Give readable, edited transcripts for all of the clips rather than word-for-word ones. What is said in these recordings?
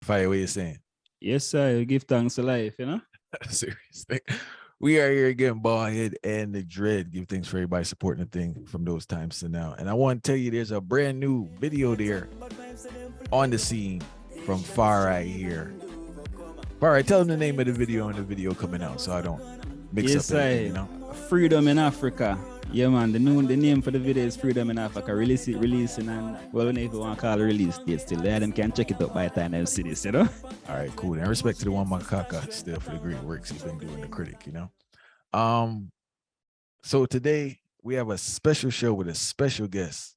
Fire, what you saying? Yes, sir. You give thanks to life, you know? Seriously. We are here again, Ballhead and the Dread. Give thanks for everybody supporting the thing from those times to now. And I want to tell you there's a brand new video there on the scene from Farai here. Farai, tell them the name of the video and the video coming out so I don't mix Yes, up anything, sir. you know? Freedom in Africa. Yeah, man. The name for the video is Freedom in Africa. Releasing, and well, we don't even want to call it release date still. Yeah, them can check it out by the time they see this, you know? All right, cool. And respect to the one Makaka still for the great works he's been doing, the critic, you know? So today we have a special show with a special guest,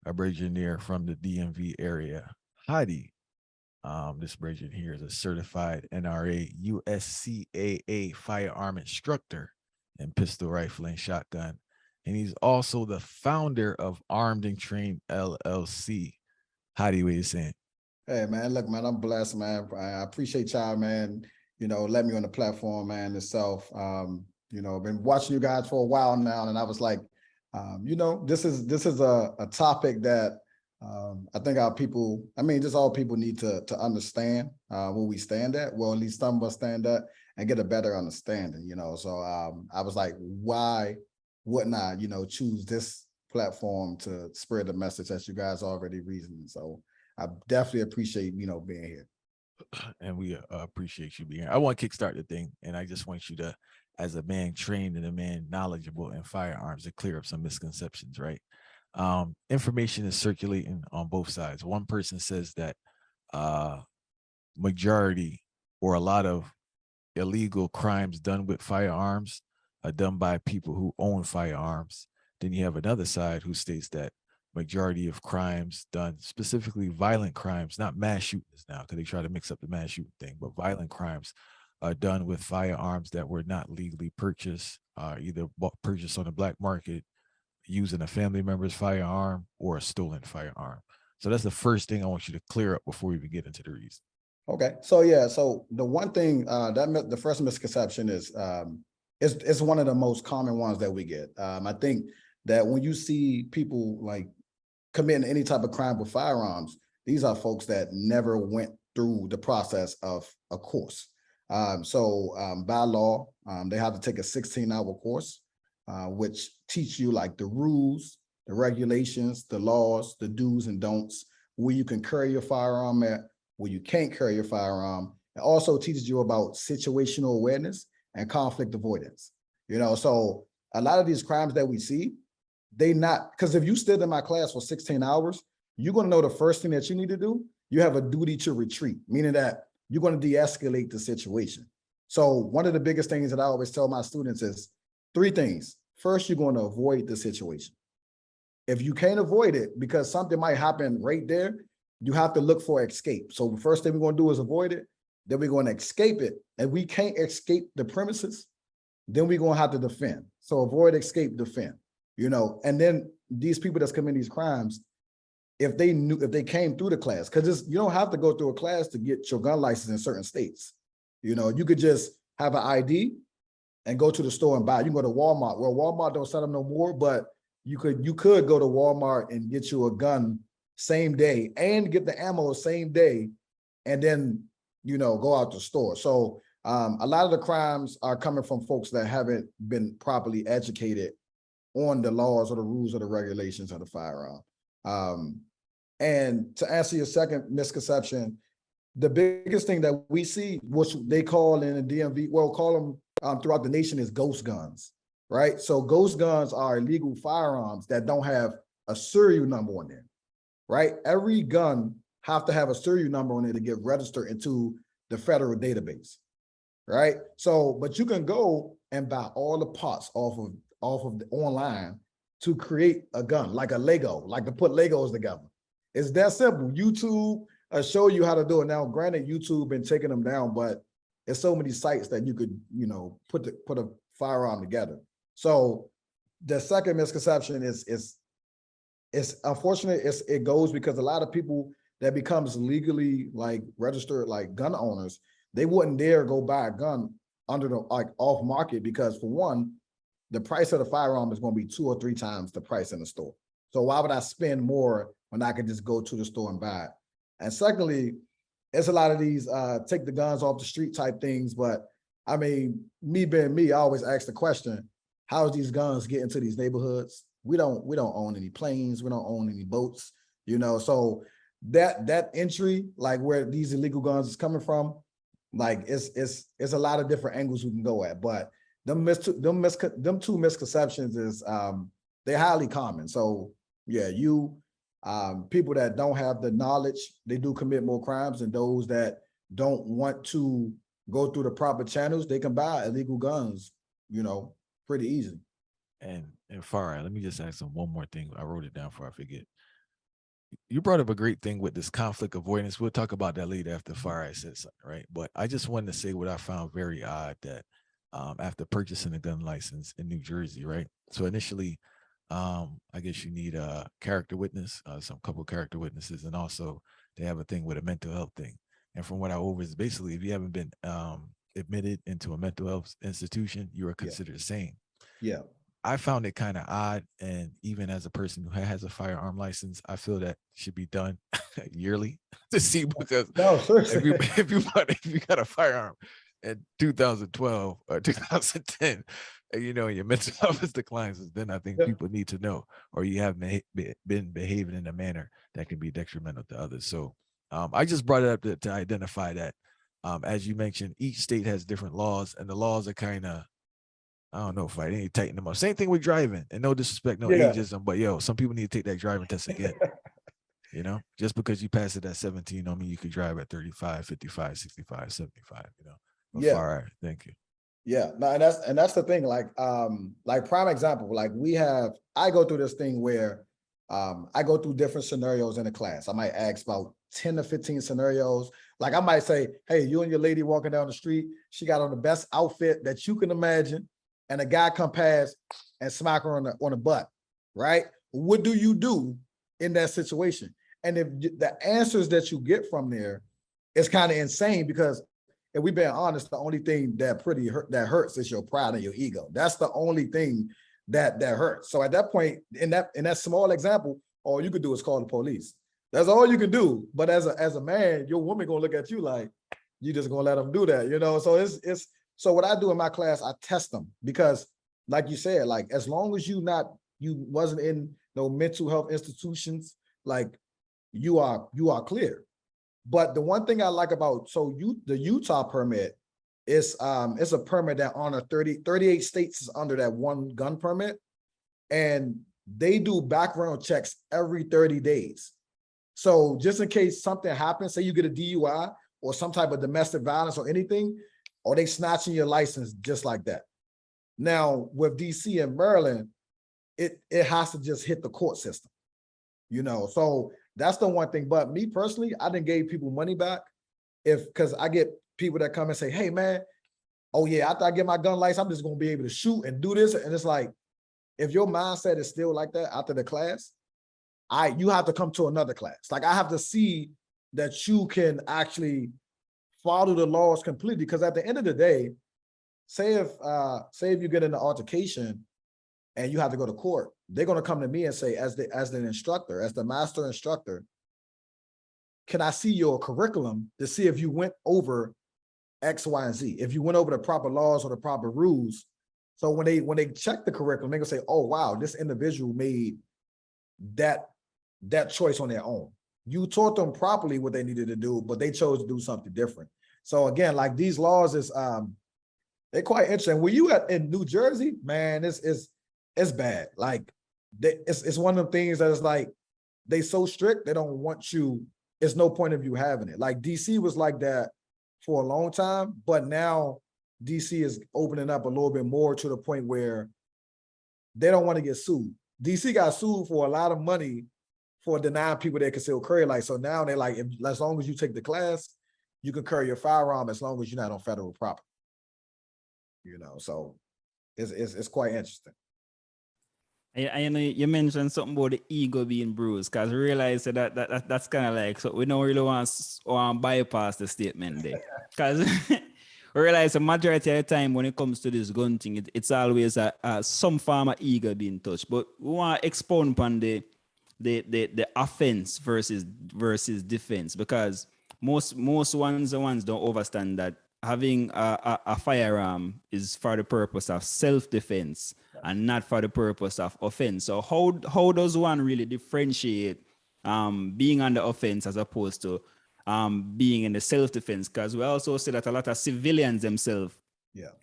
a engineer from the DMV area, Ahadi. This Bridget here is a certified NRA USCAA firearm instructor in pistol, rifle, and shotgun. And he's also the founder of Armed and Trained LLC. Ahadi, what you saying? Hey, man, look, man, I'm blessed, man. I appreciate y'all, man, let me on the platform, man, itself. Been watching you guys for a while now, and I was like, this is a topic that I think our people, just all people need to understand where we stand at. Well, at least some of us stand at and get a better understanding, So I was like, why wouldn't I, choose this platform to spread the message that you guys already reasoning? So I definitely appreciate, being here. And we appreciate you being here. I want to kickstart the thing, and I just want you to, as a man trained and a man knowledgeable in firearms, to clear up some misconceptions, right? Information is circulating on both sides. One person says that majority or a lot of illegal crimes done with firearms are done by people who own firearms. Then you have another side who states that majority of crimes done, specifically violent crimes, not mass shootings now, because they try to mix up the mass shooting thing, but violent crimes are done with firearms that were not legally purchased, either purchased on the black market, using a family member's firearm, or a stolen firearm. So that's the first thing I want you to clear up before we even get into the reason. Okay, so yeah, so the one thing the first misconception is it's one of the most common ones that we get. I think that when you see people like committing any type of crime with firearms, these are folks that never went through the process of a course. By law, they have to take a 16-hour course, which teach you like the rules, the regulations, the laws, the do's and don'ts, where you can carry your firearm at, where you can't carry your firearm. It also teaches you about situational awareness and conflict avoidance. So a lot of these crimes that we see, because if you stood in my class for 16 hours, you're going to know the first thing that you need to do. You have a duty to retreat, meaning that you're going to de-escalate the situation. So one of the biggest things that I always tell my students is 3 things. First, you're going to avoid the situation. If you can't avoid it, because something might happen right there, you have to look for escape. So the first thing we're going to do is avoid it. Then we're going to escape it. And we can't escape the premises, then we're going to have to defend. So avoid, escape, defend. And then these people that's committing these crimes, if they came through the class, because you don't have to go through a class to get your gun license in certain states. You could just have an ID and go to the store and buy. You can go to Walmart. Well, Walmart don't sell them no more, but you could go to Walmart and get you a gun same day and get the ammo same day, and then go out the store. So a lot of the crimes are coming from folks that haven't been properly educated on the laws or the rules or the regulations of the firearm. And to answer your second misconception, the biggest thing that we see, which they call in the DMV, call them throughout the nation, is ghost guns, right? So ghost guns are illegal firearms that don't have a serial number on them, right? Every gun have to have a serial number on it to get registered into the federal database, right? So, but you can go and buy all the parts off of the online to create a gun, like a Lego, like to put Legos together. It's that simple. YouTube show you how to do it. Now, granted, YouTube been taking them down, but there's so many sites that you could, put a firearm together. So the second misconception is unfortunate. It goes because a lot of people that becomes legally like registered like gun owners, they wouldn't dare go buy a gun under the off market, because for one, the price of the firearm is going to be 2 or 3 times the price in the store. So why would I spend more when I could just go to the store and buy it? And secondly, it's a lot of these take the guns off the street type things. But I mean, me being me, I always ask the question, how these guns get into these neighborhoods? We don't own any planes, we don't own any boats, you know. So that entry, like where these illegal guns is coming from, like it's a lot of different angles we can go at. But them two misconceptions is they're highly common. So yeah, people that don't have the knowledge, they do commit more crimes, and those that don't want to go through the proper channels, they can buy illegal guns, you know, pretty easy. And Farah, let me just ask them one more thing. I wrote it down before I forget. You brought up a great thing with this conflict avoidance. We'll talk about that later after Farah said something, right? But I just wanted to say what I found very odd, that after purchasing a gun license in New Jersey, right? So initially, I guess you need a character witness, some couple of character witnesses, and also they have a thing with a mental health thing. And from what I over is basically, if you haven't been admitted into a mental health institution, you are considered sane. Yeah. I found it kind of odd, and even as a person who has a firearm license, I feel that should be done yearly to see, because if you got a firearm in 2012 or 2010, and you know your mental health declines, then I think people need to know, or you have been behaving in a manner that can be detrimental to others. So I just brought it up to identify that, as you mentioned, each state has different laws, and the laws are kind of, I don't know if I need to tighten them up. Same thing with driving, and no disrespect, no ageism, but yo, some people need to take that driving test again. You know, just because you pass it at 17 don't mean you could drive at 35, 55, 65, 75, you know. But far, thank you. Yeah, no, and that's the thing. Like prime example, like I go through this thing where I go through different scenarios in a class. I might ask about 10 to 15 scenarios. Like I might say, hey, you and your lady walking down the street, she got on the best outfit that you can imagine, and a guy come past and smack her on the butt, right? What do you do in that situation? And if the answers that you get from there is kind of insane, because if we've been honest, the only thing that hurts is your pride and your ego. That's the only thing that hurts. So at that point, in that small example, all you could do is call the police. That's all you can do. But as a man, your woman gonna look at you like you just gonna let them do that, you know. So so what I do in my class, I test them, because like you said, like as long as you wasn't in no mental health institutions, like you are clear. But the one thing I like about the Utah permit is it's a permit that honor 38 states is under that one gun permit, and they do background checks every 30 days. So just in case something happens, say you get a DUI or some type of domestic violence or anything, or they snatching your license just like that. Now with DC and Maryland, it has to just hit the court system, you know. So that's the one thing. But me personally, I didn't give people money back because I get people that come and say, hey man, oh yeah, after I get my gun license, I'm just gonna be able to shoot and do this. And it's like, if your mindset is still like that after the class, you have to come to another class. Like I have to see that you can actually follow the laws completely. Because at the end of the day, say if you get in an altercation and you have to go to court, they're going to come to me and say, as the instructor, as the master instructor, can I see your curriculum to see if you went over X, Y, and Z, if you went over the proper laws or the proper rules. So when they check the curriculum, they're gonna say, oh wow, this individual made that choice on their own. You taught them properly what they needed to do, but they chose to do something different. So again, like these laws is they're quite interesting. When you in New Jersey, man, it's bad. Like it's one of the things that is like, they so strict, they don't want you, it's no point of you having it. Like DC was like that for a long time, but now DC is opening up a little bit more to the point where they don't want to get sued. DC got sued for a lot of money for denying people their concealed carry license. So now they're like, as long as you take the class, you can carry your firearm as long as you're not on federal property. You know, so it's quite interesting. I know you mentioned something about the ego being bruised, because I realize that's kind of like, so we don't really want to bypass the statement there. Because we realize the majority of the time when it comes to this gun thing, it's always some form of ego being touched. But we want to expound upon the offense versus defense, because most ones don't understand that having a firearm is for the purpose of self-defense and not for the purpose of offense. So how does one really differentiate being on the offense as opposed to being in the self-defense? Because we also see that a lot of civilians themselves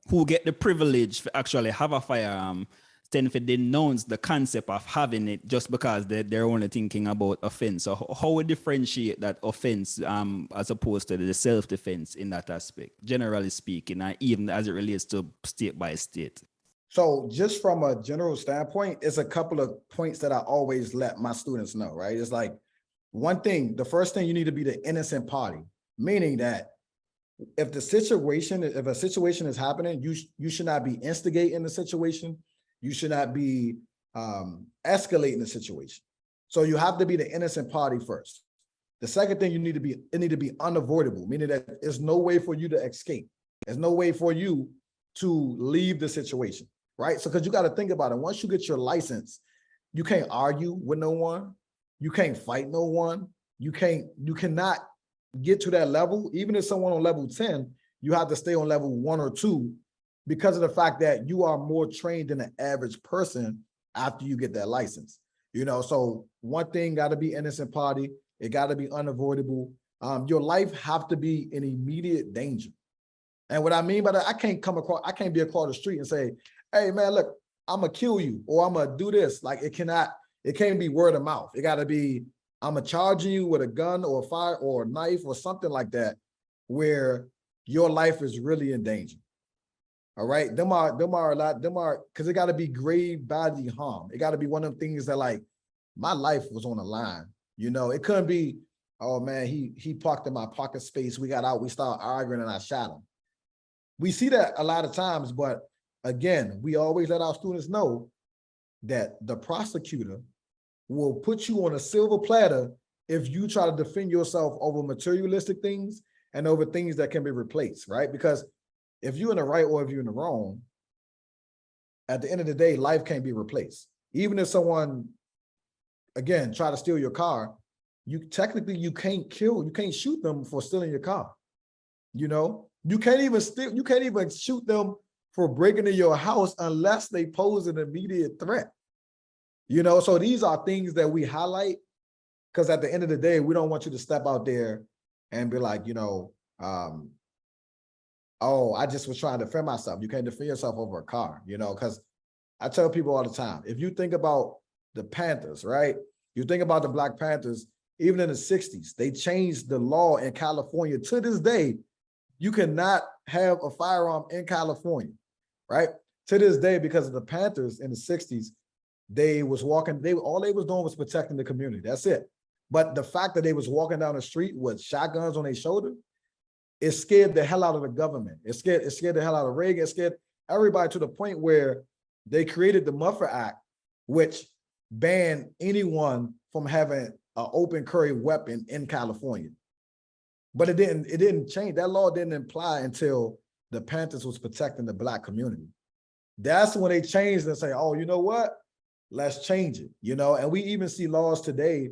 who get the privilege to actually have a firearm tend to denounce the concept of having it just because they're only thinking about offense. So how we differentiate that offense as opposed to the self-defense in that aspect, generally speaking, and even as it relates to state by state? So just from a general standpoint, it's a couple of points that I always let my students know, right? It's like, one thing, the first thing, you need to be the innocent party, meaning that if a situation is happening, you should not be instigating the situation. You should not be escalating the situation. So you have to be the innocent party first. The second thing, it need to be unavoidable, meaning that there's no way for you to escape. There's no way for you to leave the situation, right? So, because you got to think about it. Once you get your license, you can't argue with no one. You can't fight no one. You cannot get to that level. Even if someone on level 10, you have to stay on level 1 or 2 because of the fact that you are more trained than the average person after you get that license. So one thing got to be innocent party. It got to be unavoidable. Your life have to be in immediate danger. And what I mean by that, I can't be across the street and say, hey man, look, I'm gonna kill you or I'm gonna do this. Like it can't be word of mouth. It got to be, I'm gonna charge you with a gun or a fire or a knife or something like that, where your life is really in danger. All right, because it got to be grave bodily harm. It got to be one of them things that, like, my life was on the line. It couldn't be, oh man, he parked in my pocket space. We got out, we started arguing, and I shot him. We see that a lot of times, but again, we always let our students know that the prosecutor will put you on a silver platter if you try to defend yourself over materialistic things and over things that can be replaced, right? Because if you're in the right or if you're in the wrong, at the end of the day, life can't be replaced. Even if someone, again, try to steal your car, you can't shoot them for stealing your car. You can't even shoot them for breaking into your house unless they pose an immediate threat. So these are things that we highlight because at the end of the day, we don't want you to step out there and be like, oh, I just was trying to defend myself. You can't defend yourself over a car, because I tell people all the time, if you think about the Panthers, right? You think about the Black Panthers, even in the 60s, they changed the law in California. To this day, you cannot have a firearm in California, right? To this day, because of the Panthers in the 60s, all they was doing was protecting the community. That's it. But the fact that they was walking down the street with shotguns on their shoulder, it scared the hell out of the government. It scared the hell out of Reggae. It scared everybody to the point where they created the Muffer Act, which banned anyone from having an open carry weapon in California. But it didn't change. That law didn't apply until the Panthers was protecting the Black community. That's when they changed and say, oh, you know what? Let's change it, and we even see laws today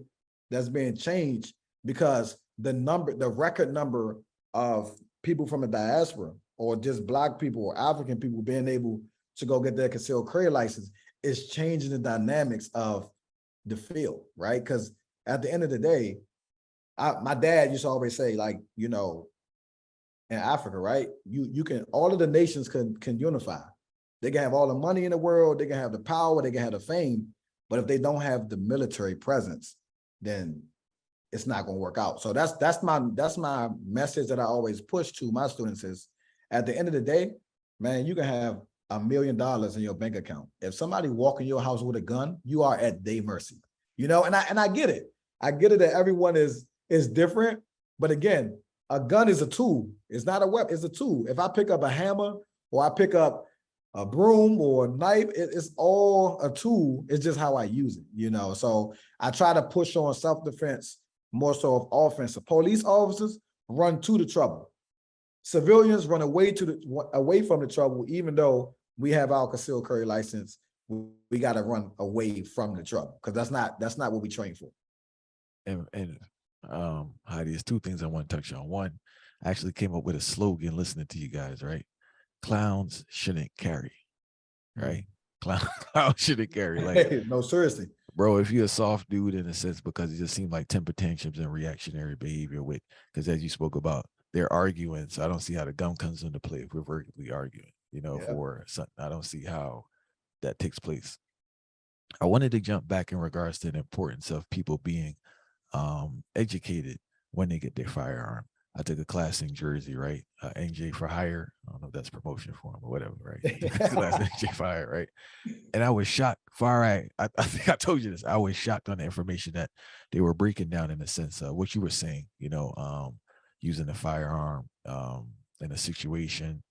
that's being changed because the record number of people from the diaspora or just Black people or African people being able to go get their concealed carry license is changing the dynamics of the field, right? Because at the end of the day, my dad used to always say, like, in Africa, right? You can, all of the nations can unify. They can have all the money in the world, they can have the power, they can have the fame, but if they don't have the military presence, then it's not going to work out. So that's my message that I always push to my students is, at the end of the day, man, you can have $1 million in your bank account. If somebody walk in your house with a gun, you are at their mercy. And I get it. I get it that everyone is different, but again, a gun is a tool. It's not a weapon, it's a tool. If I pick up a hammer or I pick up a broom or a knife, it's all a tool. It's just how I use it, So I try to push on self-defense more so of offense. Police officers run to the trouble. Civilians run away from the trouble, even though we have our concealed carry license. We got to run away from the trouble because that's not what we train for. And Heidi, there's two things I want to touch on. One, I actually came up with a slogan listening to you guys, right? Clowns shouldn't carry, right? Clowns shouldn't carry. Like, No, seriously. bro, if you're a soft dude in a sense, because it just seemed like temper tantrums and reactionary behavior with, because as you spoke about, they're arguing. So I don't see how the gun comes into play if we're verbally arguing, Yeah. for something. I don't see how that takes place. I wanted to jump back in regards to the importance of people being educated when they get their firearm. I took a class in Jersey, right? NJ for hire. I don't know if that's promotion for him or whatever, right? I took a class NJ for hire, right? And I was shocked. I think I told you this. I was shocked on the information that they were breaking down in the sense of what you were saying, using a firearm in a situation,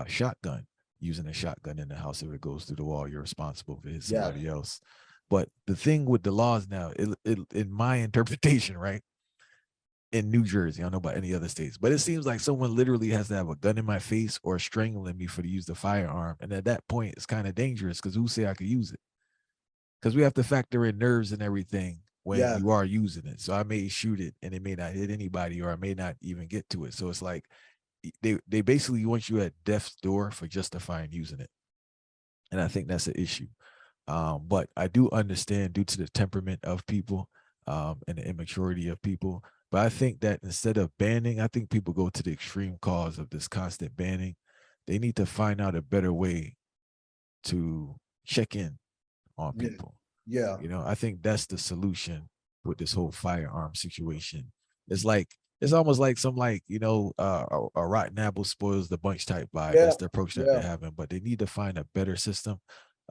shotgun, using a shotgun in the house. If it goes through the wall, you're responsible for somebody else. But the thing with the laws now, in my interpretation, right? In New Jersey, I don't know about any other states, but it seems like someone literally has to have a gun in my face or strangling me for to use the firearm. And at that point, it's kind of dangerous because who say I could use it? Because we have to factor in nerves and everything when you are using it. So I may shoot it and it may not hit anybody, or I may not even get to it. So it's like they basically want you at death's door for justifying using it. And I think that's an issue. But I do understand due to the temperament of people and the immaturity of people. But I think that instead of banning, I think people go to the extreme cause of this constant banning. They need to find out a better way to check in on people. Yeah. I think that's the solution with this whole firearm situation. It's almost like some a rotten apple spoils the bunch type vibe. That's the approach that they're having. But they need to find a better system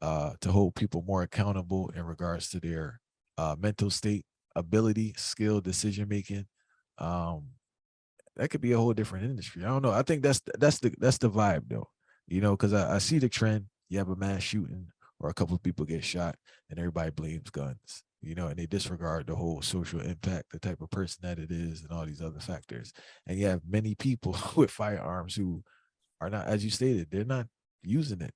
to hold people more accountable in regards to their mental state, ability, skill, decision making. That could be a whole different industry. I don't know. I think that's the vibe though. Because I see the trend. You have a mass shooting or a couple of people get shot, and everybody blames guns. And they disregard the whole social impact, the type of person that it is, and all these other factors. And you have many people with firearms who are not, as you stated, they're not using it.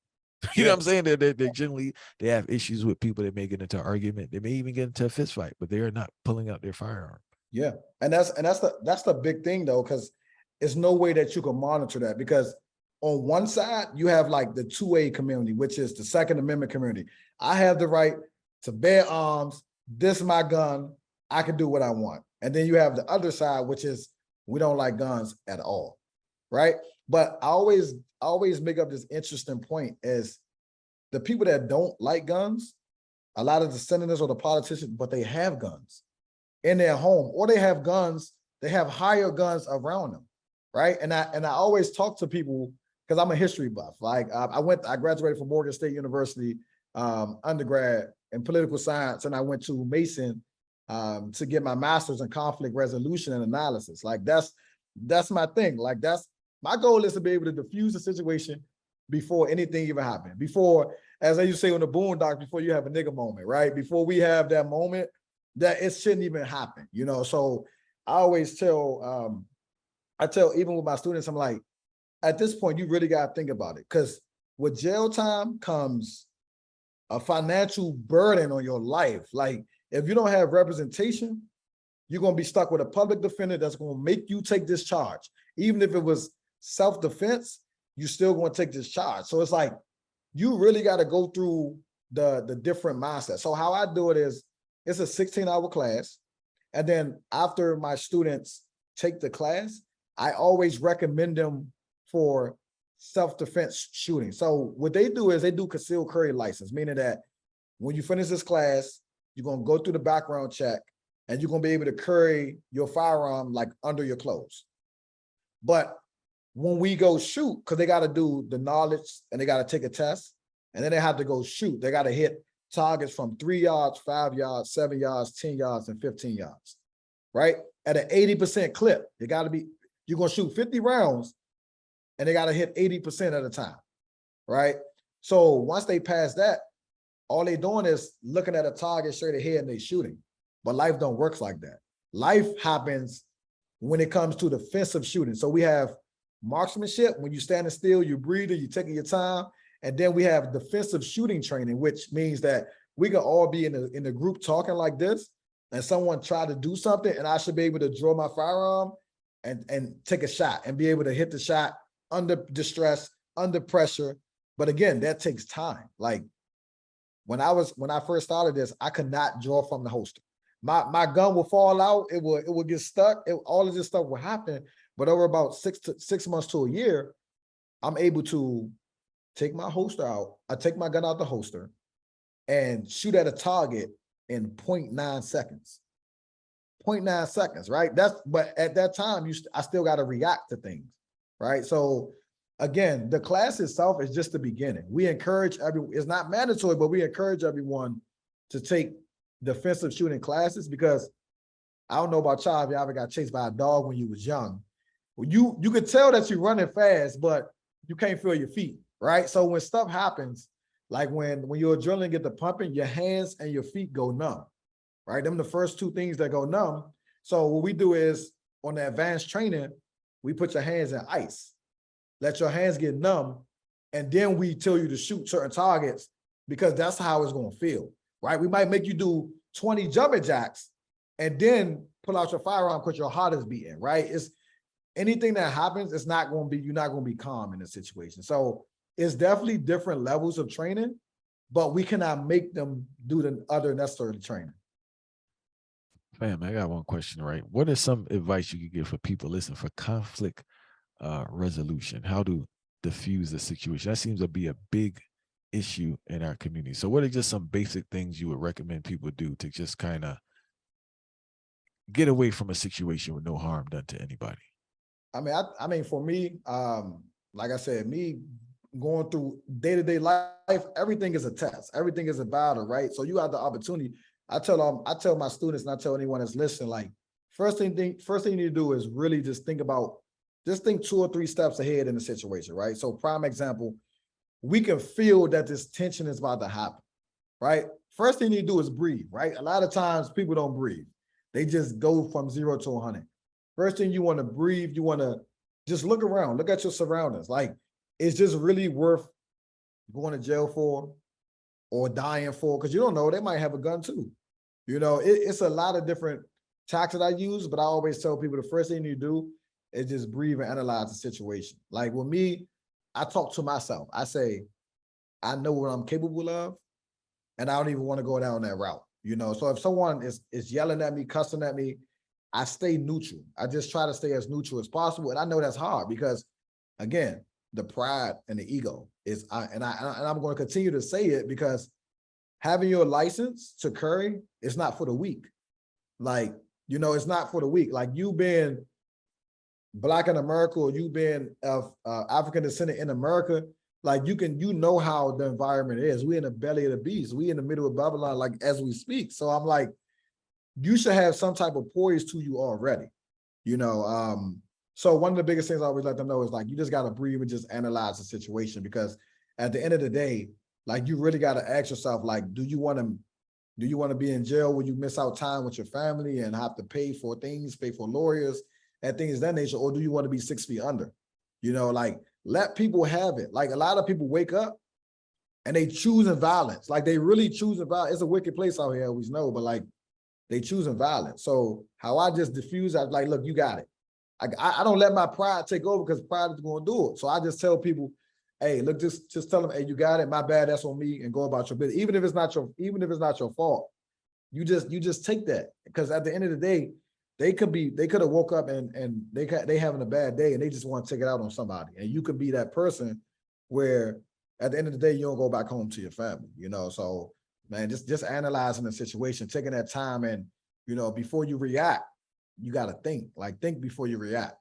You know what I'm saying? They're generally, they have issues with people that may get into an argument. They may even get into a fist fight, but they are not pulling out their firearm. Yeah. And that's the big thing though, because there's no way that you can monitor that, because on one side, you have like the 2A community, which is the Second Amendment community. I have the right to bear arms. This is my gun. I can do what I want. And then you have the other side, which is we don't like guns at all. Right. But I always make up this interesting point is the people that don't like guns, a lot of the senators or the politicians, but they have guns in their home, or they have guns, they have higher guns around them. Right. And I always talk to people because I'm a history buff. Like I graduated from Morgan State University, undergrad in political science, and I went to Mason to get my master's in conflict resolution and analysis. Like that's my thing. Like that's my goal, is to be able to diffuse the situation before anything even happened. Before, as I used to say on the Boondocks, before you have a nigga moment, right? Before we have that moment, that it shouldn't even happen, So I always tell, even with my students, I'm like, at this point, you really got to think about it, because with jail time comes a financial burden on your life. Like if you don't have representation, you're going to be stuck with a public defender that's going to make you take this charge. Even if it was self-defense, you're still going to take this charge. So it's like, you really got to go through the different mindsets. So how I do it is, it's a 16-hour class. And then after my students take the class, I always recommend them for self-defense shooting. So what they do is they do concealed carry license, meaning that when you finish this class, you're going to go through the background check and you're going to be able to carry your firearm like under your clothes. But when we go shoot, because they got to do the knowledge and they got to take a test, and then they have to go shoot. They got to hit targets from 3 yards, 5 yards, 7 yards, 10 yards, and 15 yards, right? At an 80% clip, you're going to shoot 50 rounds and they got to hit 80% at a time, right? So once they pass that, all they doing is looking at a target straight ahead and they shooting. But life don't work like that. Life happens when it comes to defensive shooting. So we have marksmanship, when you're standing still, you're breathing, you're taking your time. And then we have defensive shooting training, which means that we can all be in the group talking like this, and someone tried to do something, and I should be able to draw my firearm and take a shot and be able to hit the shot under distress, under pressure. But again, that takes time. Like when I first started this, I could not draw from the holster. My gun will fall out, it will get stuck, all of this stuff will happen. But over about 6 months to a year, I'm able to take my holster out. I take my gun out the holster and shoot at a target in 0.9 seconds. 0.9 seconds, right? But at that time, I still got to react to things, right? So again, the class itself is just the beginning. We encourage everyone, it's not mandatory, but we encourage everyone to take defensive shooting classes, because I don't know about y'all, if y'all ever got chased by a dog when you was young. Well, you could tell that you're running fast, but you can't feel your feet, right? So when stuff happens, like when your adrenaline get to pumping, your hands and your feet go numb, right? Them the first two things that go numb. So what we do is on the advanced training, we put your hands in ice, let your hands get numb, and then we tell you to shoot certain targets, because that's how it's going to feel, right? We might make you do 20 jumping jacks and then pull out your firearm because your heart is beating, right? It's anything that happens, you're not going to be calm in the situation. So it's definitely different levels of training, but we cannot make them do the other necessary training. Fam, I got one question, right? What is some advice you could give for people listening for conflict resolution? How to diffuse the situation? That seems to be a big issue in our community. So what are just some basic things you would recommend people do to just kind of get away from a situation with no harm done to anybody? I mean, for me, like I said, me going through day-to-day life, everything is a test. Everything is a battle, right? So you have the opportunity. I tell my students, and I tell anyone that's listening, like, first thing you need to do is really just think 2 or 3 steps ahead in the situation, right? So prime example, we can feel that this tension is about to happen, right? First thing you need to do is breathe, right? A lot of times people don't breathe. They just go from 0 to 100. First thing you want to breathe, you want to just look around, look at your surroundings. Like, it's just really worth going to jail for or dying for, because you don't know, they might have a gun too. You know, it's a lot of different tactics I use, but I always tell people the first thing you do is just breathe and analyze the situation. Like with me, I talk to myself. I say, I know what I'm capable of, and I don't even want to go down that route. You know, so if someone is yelling at me, cussing at me, I stay neutral. I just try to stay as neutral as possible. And I know that's hard because, again, the pride and the ego is, and I'm going to continue to say it, because having your license to carry is not for the weak. Like, you know, it's not for the weak. Like, you being Black in America, or you being of African descent in America, like, you know how the environment is. We in the belly of the beast. We in the middle of Babylon, like, as we speak. So I'm like, you should have some type of poise to you already, you know? So one of the biggest things I always let them know is, like, you just got to breathe and just analyze the situation, because at the end of the day, like, you really got to ask yourself, like, do you want to be in jail where you miss out time with your family and have to pay for things, pay for lawyers and things of that nature? Or do you want to be 6 feet under? You know, like, let people have it. Like, a lot of people wake up and they choosing violence. Like, they really choosing violence. It's a wicked place out here, I always know, but like, they choosing violence. So how I just diffuse, I like, look, you got it. I don't let my pride take over, because pride is going to do it. So I just tell people, hey, look, just tell them, hey, you got it. My bad, that's on me, and go about your business. Even if it's not your fault, you just take that, because at the end of the day, they could have woke up and they having a bad day and they just want to take it out on somebody. And you could be that person where at the end of the day, you don't go back home to your family, you know? So, man, just analyzing the situation, taking that time, and, you know, before you react, you got to think before you react.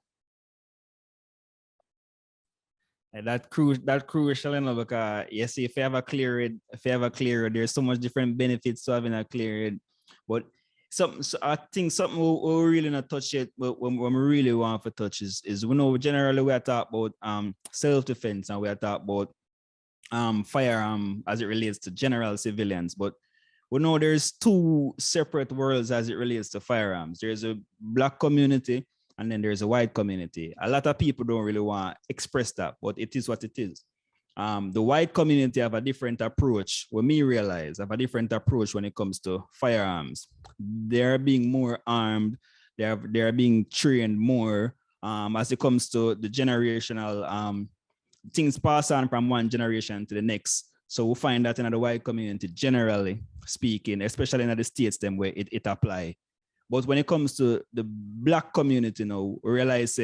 And that crucial, you know, because you see, if you have a clear read, there's so much different benefits to having a clear read. But so I think something we really not touch yet, but when we really want to touch is we know generally we are talking about self-defense, and we are talking about firearm as it relates to general civilians, but we know there's 2 separate worlds as it relates to firearms. There's a Black community, and then there's a white community. A lot of people don't really want to express that, but it is what it is. the white community have a different approach. When me realize have a different approach when it comes to firearms. They're being more armed. They're being trained more as it comes to the generational things pass on from one generation to the next. So we find that in the white community, generally speaking, especially in the states, them where it apply. But when it comes to the Black community now, we realize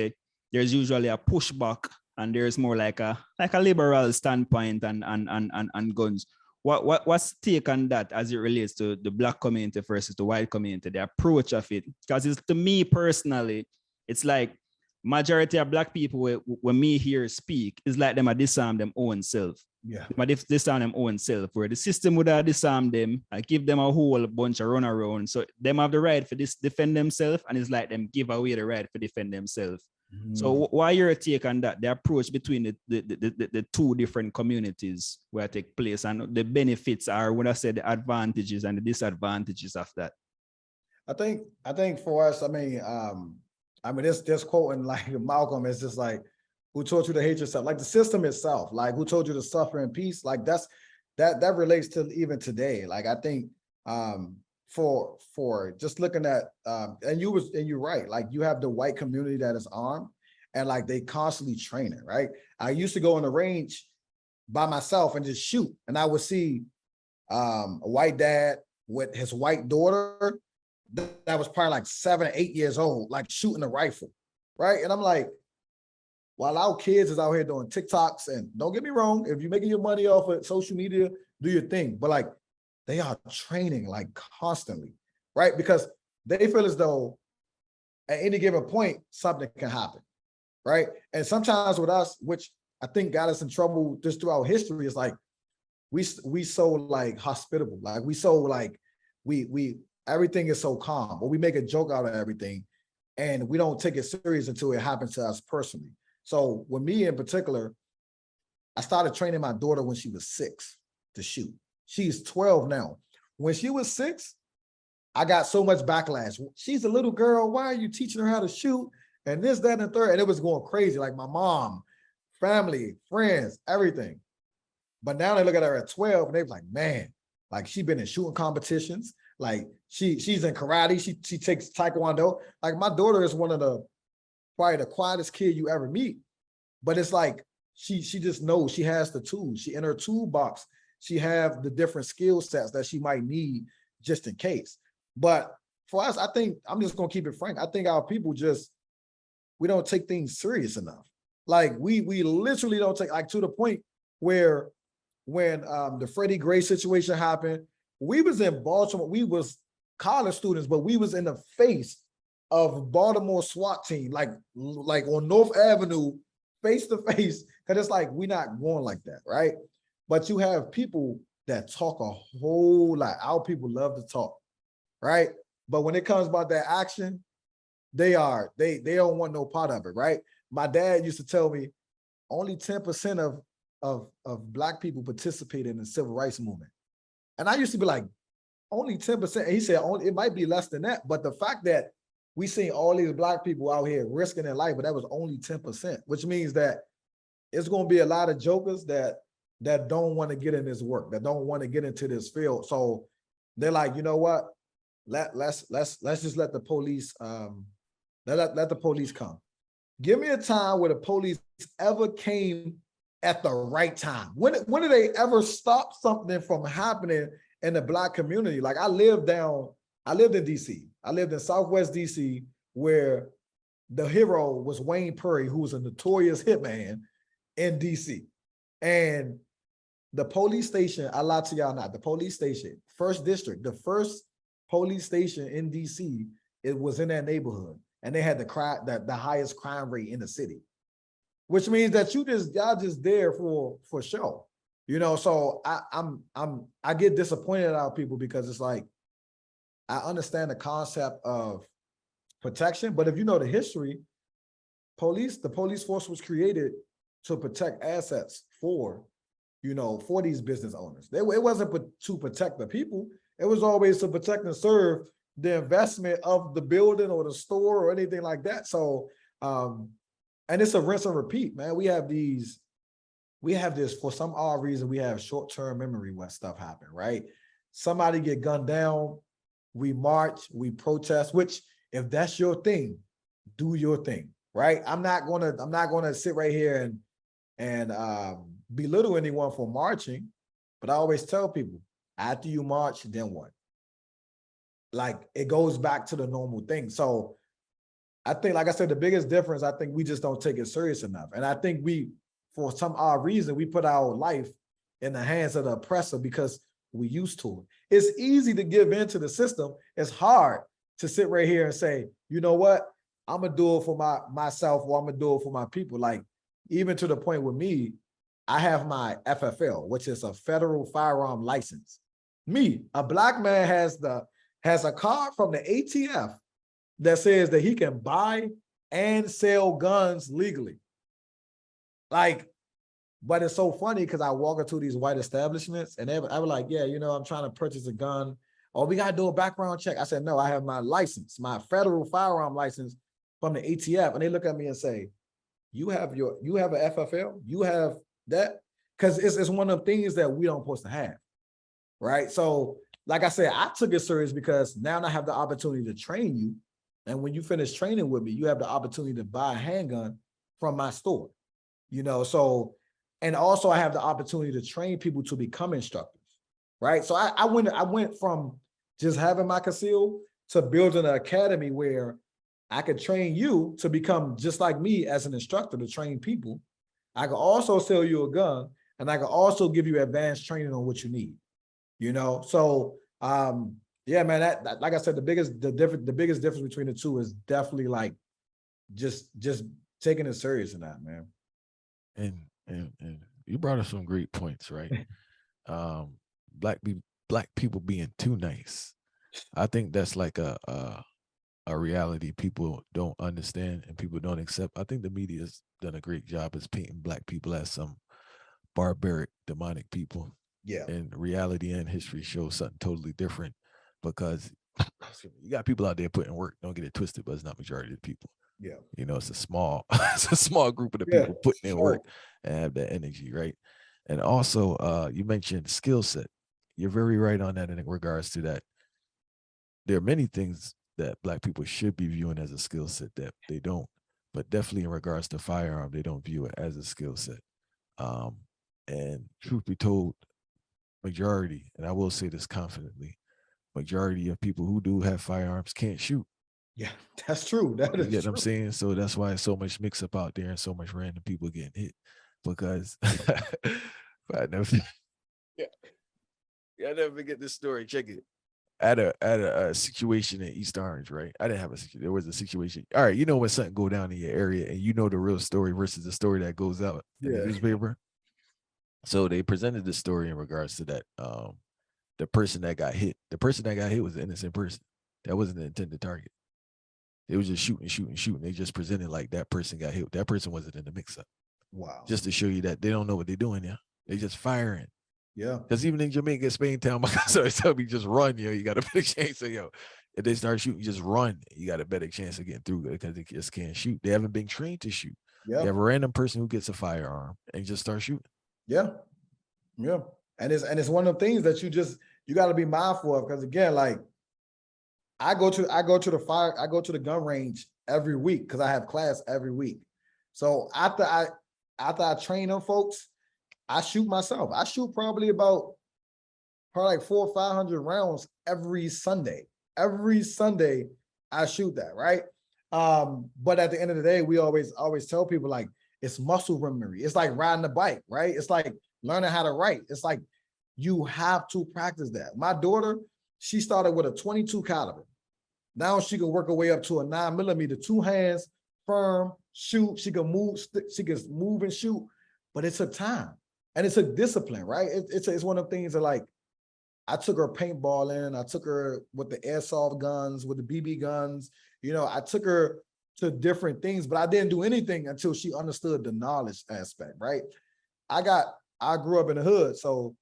there's usually a pushback and there's more like a liberal standpoint and guns. What's take on that as it relates to the Black community versus the white community, the approach of it? Because it's, to me personally, it's like majority of Black people when me hear speak, it's like them a disarm them own self. Yeah. But if disarm them own self, where the system would have disarmed them, I give them a whole bunch of run around. So them have the right for this defend themselves, and it's like them give away the right for defend themselves. So why your take on that? The approach between the two different communities where take place and the benefits are, when I say the advantages and the disadvantages of that. I think for us, I mean, this quoting like Malcolm is just like, who taught you to hate yourself? Like the system itself, like who told you to suffer in peace? Like that relates to even today. Like I think for just looking at and you're right, like you have the white community that is armed and like they constantly training, right? I used to go in the range by myself and just shoot, and I would see a white dad with his white daughter that was probably like 7 or 8 years old, like shooting a rifle, right? And I'm like, while our kids is out here doing TikToks, and don't get me wrong, if you're making your money off of social media, do your thing. But like they are training like constantly, right? Because they feel as though at any given point, something can happen, right? And sometimes with us, which I think got us in trouble just throughout history, is like we so like hospitable, like we so like we everything is so calm, or we make a joke out of everything, and we don't take it serious until it happens to us personally. So with me in particular, I started training my daughter when she was 6 to shoot. She's 12 now. When she was 6, I got so much backlash. She's a little girl. Why are you teaching her how to shoot? And this, that, and the third. And it was going crazy. Like my mom, family, friends, everything. But now they look at her at 12 and they're like, man, like she's been in shooting competitions. Like she's in karate. She takes taekwondo. Like my daughter is one of the probably the quietest kid you ever meet. But it's like she just knows she has the tools. She in her toolbox. She have the different skill sets that she might need just in case. But for us, I think I'm just gonna keep it frank. I think our people we don't take things serious enough. Like we literally don't take, like to the point where when the Freddie Gray situation happened, we was in Baltimore, we was college students, but we was in the face of Baltimore SWAT team, like on North Avenue, face to face, because it's like we're not going like that, right? But you have people that talk a whole lot. Our people love to talk, right? But when it comes about that action, they don't want no part of it, right? My dad used to tell me only 10% of Black people participated in the civil rights movement. And I used to be like, only 10%. And he said, it might be less than that. But the fact that we seen all these Black people out here risking their life, but that was only 10%, which means that it's going to be a lot of jokers that don't want to get in this work, that don't want to get into this field. So they're like, you know what? Let's just let the police let the police come. Give me a time where the police ever came at the right time. When did they ever stop something from happening in the Black community? Like I lived in DC. I lived in Southwest DC, where the hero was Wayne Perry, who was a notorious hitman in DC. And the police station, I lie to y'all not, the police station, first district, the first police station in DC, it was in that neighborhood. And they had the highest crime rate in the city, which means that y'all just there for show, you know. So I get disappointed at our people, because it's like, I understand the concept of protection, but if you know the history, the police force was created to protect assets for these business owners. It wasn't to protect the people. It was always to protect and serve the investment of the building or the store or anything like that. So, and it's a rinse and repeat, man. We have these we have this, for some odd reason, we have short-term memory when stuff happen, right? Somebody get gunned down, we march, we protest, which if that's your thing, do your thing, right? I'm not gonna sit right here and belittle anyone for marching, but I always tell people, after you march, then what? Like, it goes back to the normal thing. So I think, like I said, the biggest difference, I think we just don't take it serious enough. And I think we, for some odd reason, we put our life in the hands of the oppressor because we used to it. It's easy to give in to the system. It's hard to sit right here and say, you know what? I'm gonna do it for myself, or I'm gonna do it for my people. Like, even to the point with me, I have my FFL, which is a federal firearm license. Me, a black man, has a card from the ATF that says that he can buy and sell guns legally. Like, but it's so funny because I walk into these white establishments and I was like, yeah, you know, I'm trying to purchase a gun. Oh, we got to do a background check. I said, no, I have my license, my federal firearm license from the ATF. And they look at me and say, you have an FFL? You have that? Because it's one of the things that we don't supposed to have, right? So, like I said, I took it serious because now I have the opportunity to train you. And when you finish training with me, you have the opportunity to buy a handgun from my store, you know? So, and also I have the opportunity to train people to become instructors, right? So I went from just having my conceal to building an academy where I could train you to become just like me as an instructor to train people. I could also sell you a gun, and I could also give you advanced training on what you need, you know? So, yeah, man, that like I said, the biggest difference between the two is definitely like just taking it serious in that, man. And you brought up some great points, right? Black people being too nice. I think that's like a reality people don't understand and people don't accept. I think the media's done a great job as painting black people as some barbaric, demonic people. Yeah. And reality and history shows something totally different, because you got people out there putting work. Don't get it twisted, but it's not majority of the people. Yeah. You know, it's a small group of the people putting in work and have that energy, right? And also, you mentioned skill set. You're very right on that in regards to that. There are many things that black people should be viewing as a skill set that they don't, but definitely in regards to firearm, they don't view it as a skill set. And truth be told, majority, and I will say this confidently, majority of people who do have firearms can't shoot. Yeah, that's true. That is You get true. what I'm saying? So that's why so much mix up out there and so much random people getting hit, because I never forget this story. Check it. At a situation in East Orange, right? I didn't have a situation. There was a situation. All right, you know when something go down in your area and you know the real story versus the story that goes out in the newspaper. So they presented the story in regards to that. The person that got hit was an innocent person. That wasn't the intended target. They was just shooting. They just presented like that person got hit. That person wasn't in the mix-up. Wow. Just to show you that they don't know what they're doing now. They just firing. Yeah. Because even in Jamaica, Spain town, my cousin tell me just run, you got a better chance of, if they start shooting, just run. You got a better chance of getting through it because they just can't shoot. They haven't been trained to shoot. Yeah. You have a random person who gets a firearm and just start shooting. Yeah. Yeah. And it's one of the things that you got to be mindful of, because again, like I go to the gun range every week because I have class every week. So after I train them folks, I shoot myself. I shoot probably like 400 or 500 rounds every Sunday. Every Sunday I shoot that, right? But at the end of the day, we always tell people, like, it's muscle memory. It's like riding a bike, right? It's like learning how to write. It's like you have to practice that. My daughter, she started with a 22 caliber. Now she can work her way up to a 9mm, 2 hands, firm, shoot. She can move and shoot, but it took time. And it took discipline, right? It's one of the things that, like, I took her paintballing. I took her with the airsoft guns, with the BB guns. I took her to different things, but I didn't do anything until she understood the knowledge aspect, right? I grew up in the hood, so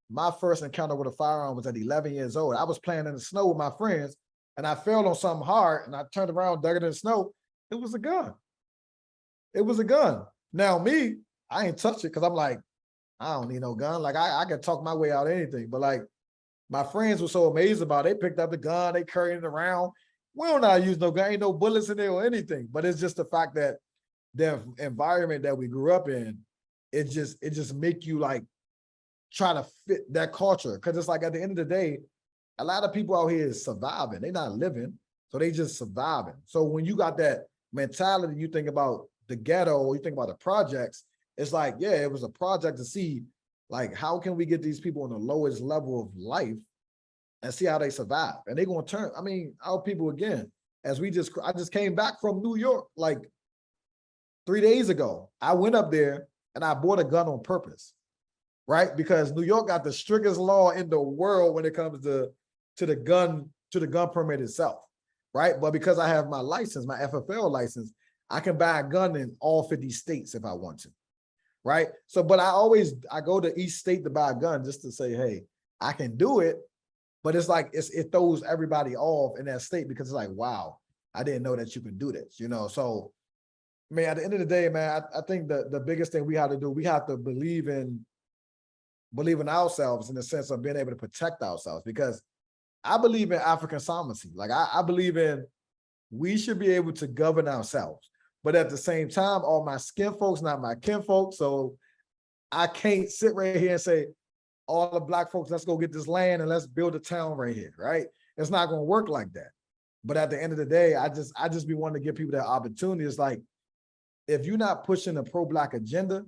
my first encounter with a firearm was at 11 years old. I was playing in the snow with my friends, and I fell on something hard, and I turned around, dug it in the snow. It was a gun. It was a gun. Now me, I ain't touch it because I'm like, I don't need no gun. Like I can talk my way out of anything. But like my friends were so amazed about it. They picked up the gun, they carried it around. We don't know how to use no gun, ain't no bullets in there or anything. But it's just the fact that the environment that we grew up in, it just make you like try to fit that culture. Cause it's like at the end of the day, a lot of people out here is surviving. They're not living, so they just surviving. So when you got that mentality, you think about the ghetto or you think about the projects, it's like, yeah, it was a project to see like, how can we get these people on the lowest level of life and see how they survive? And they're going to turn, I mean, our people again, I just came back from New York like 3 days ago. I went up there and I bought a gun on purpose, right? Because New York got the strictest law in the world when it comes to the gun permit itself, right? But because I have my license, my FFL license, I can buy a gun in all 50 states if I want to, right? So, but I go to each state to buy a gun just to say, hey, I can do it. But it's like, it throws everybody off in that state because it's like, wow, I didn't know that you could do this, you know? So, man, at the end of the day, man, I think the biggest thing we have to do, we have to believe in ourselves in the sense of being able to protect ourselves, because I believe in African sovereignty. Like I believe in, we should be able to govern ourselves. But at the same time, all my skin folks, not my kin folks. So I can't sit right here and say, all the Black folks, let's go get this land and let's build a town right here, right? It's not going to work like that. But at the end of the day, I just be wanting to give people that opportunity. It's like, if you're not pushing a pro-Black agenda,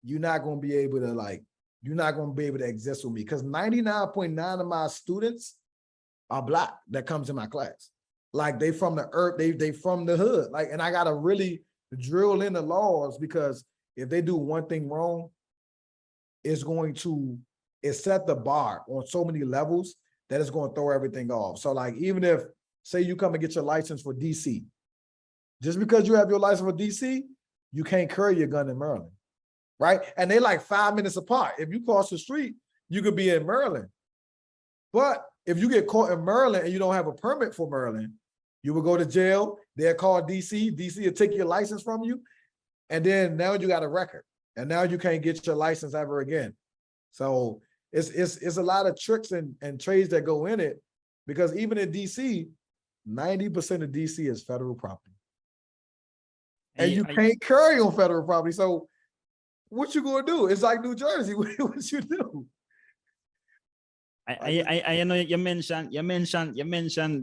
you're not going to be able to exist with me, because 99.9 of my students are Black that comes in my class. Like they from the earth, they from the hood. Like, and I gotta really drill in the laws, because if they do one thing wrong, it set the bar on so many levels that it's going to throw everything off. So like, even if, say you come and get your license for DC, just because you have your license for DC, you can't carry your gun in Maryland, right? And they like 5 minutes apart. If you cross the street, you could be in Maryland. But if you get caught in Maryland and you don't have a permit for Maryland, you will go to jail. They'll call DC. DC will take your license from you. And then now you got a record. And now you can't get your license ever again. So it's a lot of tricks and trades that go in it, because even in DC, 90% of DC is federal property. And you can't carry on federal property. So what you gonna do? It's like New Jersey. What you do? I know you mentioned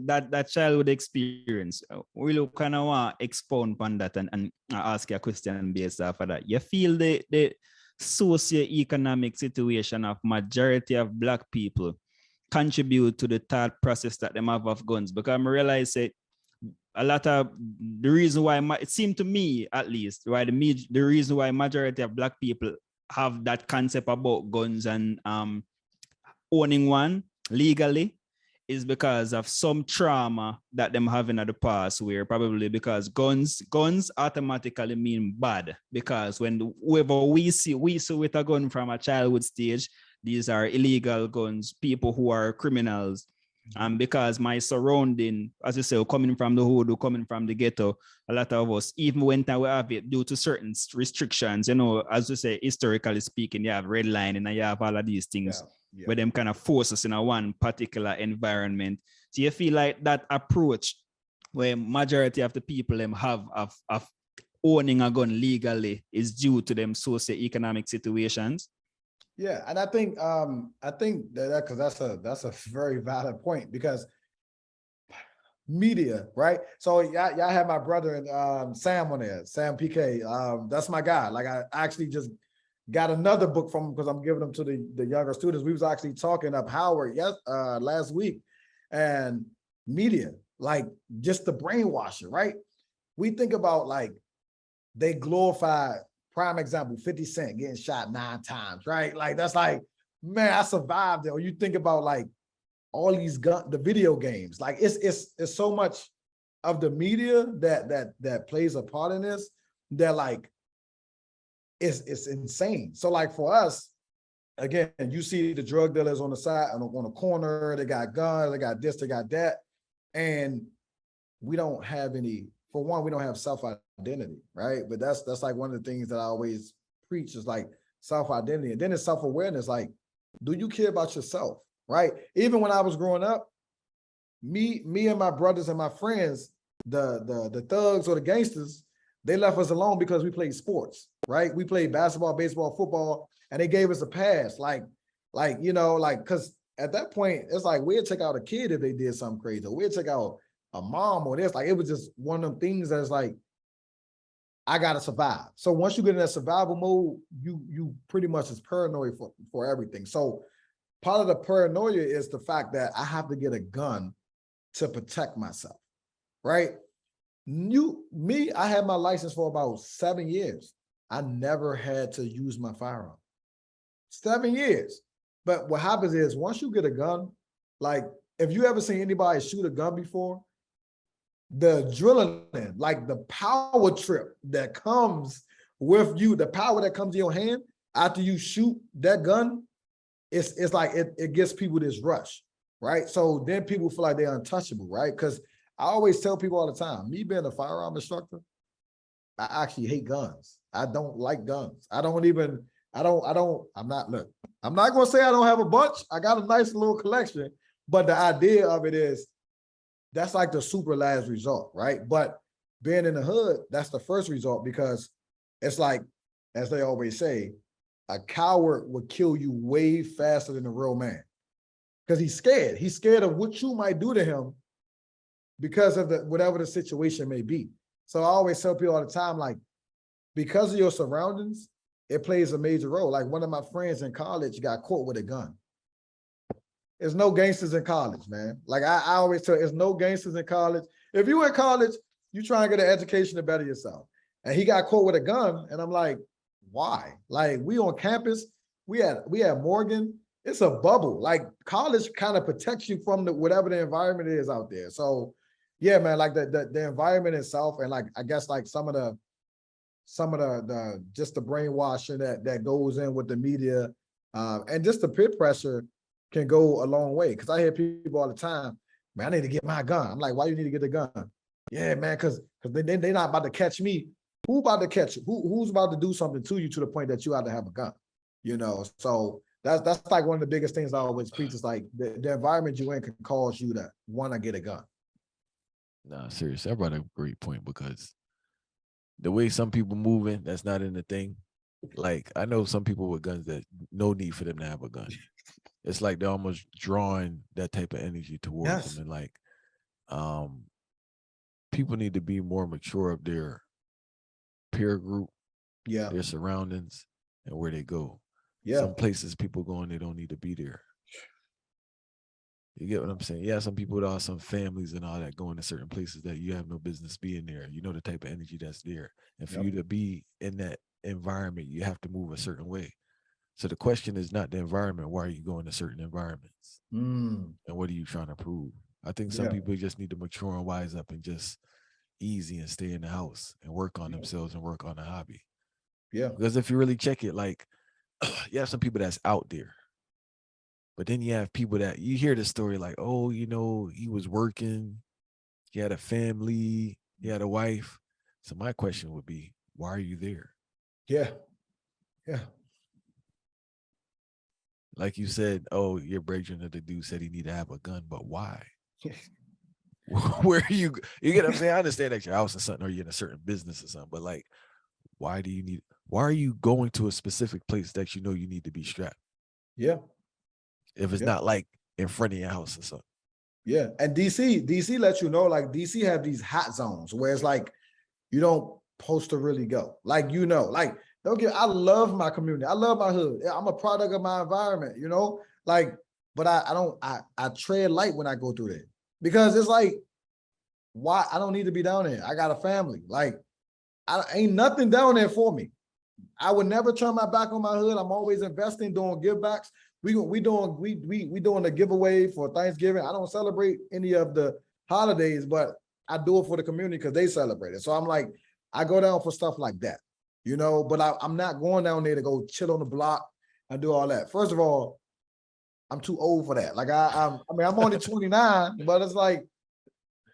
that childhood experience. We look kind of want to expound on that and ask you a question based off of that. You feel the socio-economic situation of majority of Black people contribute to the thought process that them have of guns? Because I realize that a lot of the reason why it seemed to me, at least, why the reason why majority of Black people have that concept about guns and owning one legally is because of some trauma that them having at the past, where probably because guns automatically mean bad, because when whoever we see with a gun from a childhood stage, these are illegal guns, people who are criminals. And because my surrounding, as you say, coming from the hood, coming from the ghetto, a lot of us, even when we have it due to certain restrictions, you know, as you say, historically speaking, you have red line and you have all of these things where them kind of force us in a one particular environment. So you feel like that approach where majority of the people them have of owning a gun legally is due to them socioeconomic situations? Yeah, and I think that because that's a very valid point, because media, right? So y'all have my brother and Sam on there, Sam PK. That's my guy. Like I actually just got another book from him because I'm giving them to the younger students. We was actually talking up Howard last week, and media, like just the brainwashing, right? We think about like they glorify, prime example, 50 Cent getting shot 9 times, right? Like that's like, man, I survived it. Or you think about like all these the video games, like it's so much of the media that plays a part in this that like it's insane. So like for us, again, you see the drug dealers on the side, on the corner, they got guns, they got this, they got that. And we don't have any, for one, we don't have self-identity, right? But that's like one of the things that I always preach is like self-identity. And then it's self-awareness. Like, do you care about yourself? Right? Even when I was growing up, me and my brothers and my friends, the thugs or the gangsters, they left us alone because we played sports, right? We played basketball, baseball, football, and they gave us a pass. Like, you know, like, because at that point, it's like we'd check out a kid if they did something crazy, or we'd check out a mom or this. Like, it was just one of them things that's like, I gotta survive. So once you get in that survival mode, you pretty much is paranoid for everything. So part of the paranoia is the fact that I have to get a gun to protect myself, right? I had my license for about 7 years. I never had to use my firearm. 7 years. But what happens is once you get a gun, like if you ever seen anybody shoot a gun before, the adrenaline, like the power trip that comes with you, the power that comes in your hand after you shoot that gun, it's like it gives people this rush, right? So then people feel like they're untouchable, right? Because I always tell people all the time, me being a firearm instructor, I actually hate guns. I don't like guns. I'm not gonna say I don't have a bunch. I got a nice little collection, but the idea of it is that's like the super last resort, right? But being in the hood, that's the first resort, because it's like, as they always say, a coward would kill you way faster than a real man. Because he's scared. He's scared of what you might do to him because of whatever the situation may be. So I always tell people all the time, like, because of your surroundings, it plays a major role. Like one of my friends in college got caught with a gun. There's no gangsters in college, man. Like I always tell, there's no gangsters in college. If you in college, you try and get an education to better yourself. And he got caught with a gun, and I'm like, why? Like we on campus, we had Morgan. It's a bubble. Like college kind of protects you from whatever the environment is out there. So yeah, man, like the environment itself, and like I guess like some of the just the brainwashing that goes in with the media, and just the peer pressure can go a long way. Because I hear people all the time, man, I need to get my gun. I'm like, why you need to get the gun? Yeah, man, because they're not about to catch me. Who about to catch you? Who's about to do something to you to the point that you have to have a gun? You know, so that's like one of the biggest things I always preach is like the environment you in can cause you to want to get a gun. No, seriously, I brought a great point, because the way some people moving, that's not in the thing. Like I know some people with guns that no need for them to have a gun. It's like they're almost drawing that type of energy towards them. And like, people need to be more mature of their peer group, their surroundings, and where they go. Some places people going, they don't need to be there. You get what I'm saying? Yeah, some people with some families and all that going to certain places that you have no business being there. You know the type of energy that's there. And for you to be in that environment, you have to move a certain way. So the question is not the environment. Why are you going to certain environments? And what are you trying to prove? I think some people just need to mature and wise up and just easy and stay in the house and work on themselves and work on a hobby. Yeah. Because if you really check it, like you have some people that's out there. But then you have people that you hear the story like, oh, you know, he was working, he had a family, he had a wife. So my question would be, why are you there? Yeah. Like you said, oh, your brethren of the dude said he need to have a gun, but why? Where are you get what I'm saying? I understand that your house or something, or you're in a certain business or something, but like, why are you going to a specific place that you know you need to be strapped? Yeah. If it's not like in front of your house or something. Yeah. And DC lets you know, like DC have these hot zones where it's like you don't supposed to really go. Like, you know, like I love my community. I love my hood. I'm a product of my environment, you know, like, but I tread light when I go through there, because it's like, why? I don't need to be down there. I got a family. Like, ain't nothing down there for me. I would never turn my back on my hood. I'm always investing, doing give backs. We doing the giveaway for Thanksgiving. I don't celebrate any of the holidays, but I do it for the community because they celebrate it. So I'm like, I go down for stuff like that, you know, but I'm not going down there to go chill on the block and do all that. First of all, I'm too old for that. Like I mean, I'm only 29, but it's like,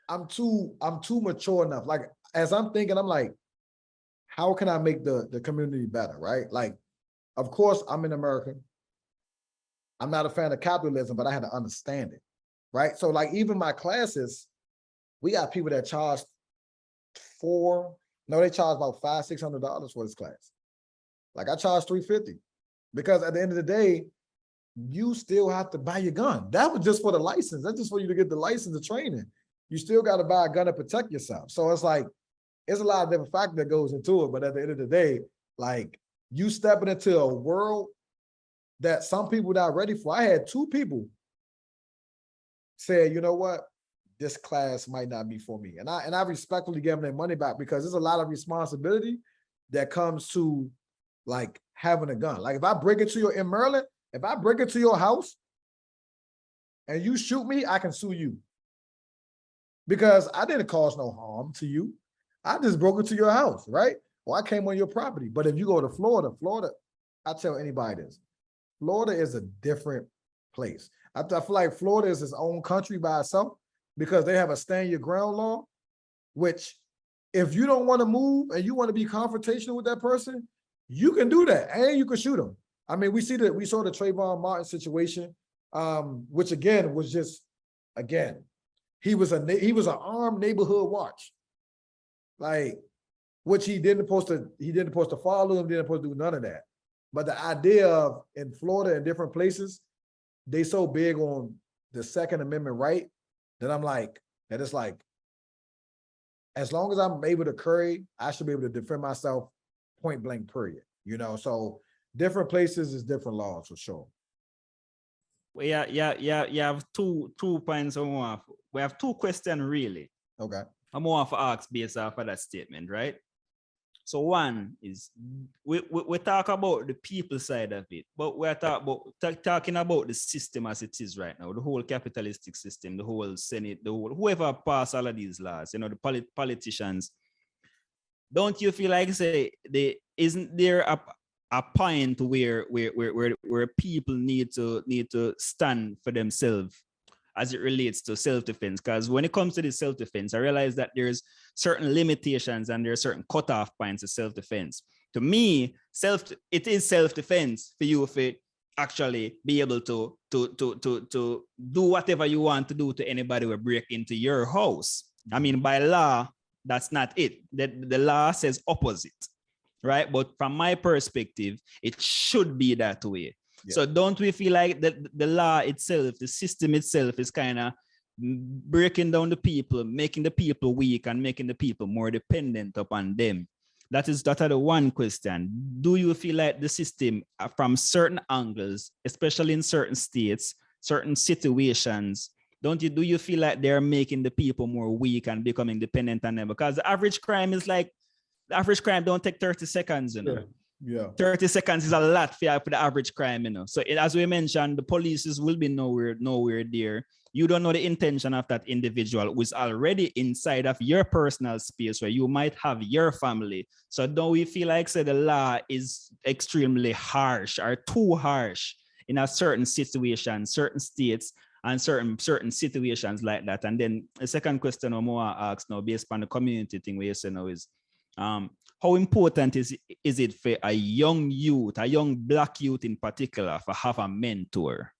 I'm too mature enough. Like, as I'm thinking, I'm like, how can I make the community better, right? Like, of course, I'm in America. I'm not a fan of capitalism, but I had to understand it, right? So like even my classes, we got people that charge they charge about $500-$600 for this class. Like I charge $350 because at the end of the day, you still have to buy your gun. That was just for the license. That's just for you to get the license of training. You still got to buy a gun to protect yourself. So it's like, it's a lot of different factors that goes into it. But at the end of the day, like you stepping into a world that some people not ready for. I had 2 people say, you know what, this class might not be for me. And I respectfully give them their money back because there's a lot of responsibility that comes to like having a gun. Like if I break into in Maryland, if I break into your house and you shoot me, I can sue you. Because I didn't cause no harm to you. I just broke into your house, right? Or I came on your property. But if you go to Florida, I tell anybody this, Florida is a different place. I feel like Florida is its own country by itself because they have a stand your ground law, which if you don't want to move and you want to be confrontational with that person, you can do that and you can shoot them. I mean, we saw the Trayvon Martin situation, which again was just, he was an armed neighborhood watch, like which he didn't supposed to follow him, didn't supposed to do none of that. But the idea of in Florida and different places, they so big on the Second Amendment right that I'm like, that it's like, as long as I'm able to carry, I should be able to defend myself point blank, period. You know, so different places is different laws for sure. Well, you have two points on one. We have 2 questions really. Okay. I'm going to ask based off of that statement, right? So one is we talk about the people side of it, but we're talking about the system as it is right now, the whole capitalistic system, the whole Senate, the whole whoever passed all of these laws, you know, the politicians. Don't you feel like isn't there a point where people need to stand for themselves as it relates to self-defense? Because when it comes to this self-defense, I realize that there's certain limitations and there are certain cutoff points of self-defense. To me, it is self-defense for you to actually be able to do whatever you want to do to anybody who break into your house. I mean, by law, that's not it. The law says opposite, right? But from my perspective, it should be that way. Yeah. So don't we feel like the law itself, the system itself is kind of breaking down the people, making the people weak and making the people more dependent upon them? That is the one question. Do you feel like the system from certain angles, especially in certain states, certain situations, do you feel like they're making the people more weak and becoming dependent on them? Because the average crime don't take 30 seconds, you know. Yeah. 30 seconds is a lot for the average crime, you know. So as we mentioned, the police will be nowhere there. You don't know the intention of that individual who is already inside of your personal space where you might have your family. So don't we feel like the law is extremely harsh or too harsh in a certain situation, certain states, and certain situations like that? And then the second question I'm going to ask now, based on the community thing we say now, is how important is it for a young youth, a young Black youth in particular, to have a mentor?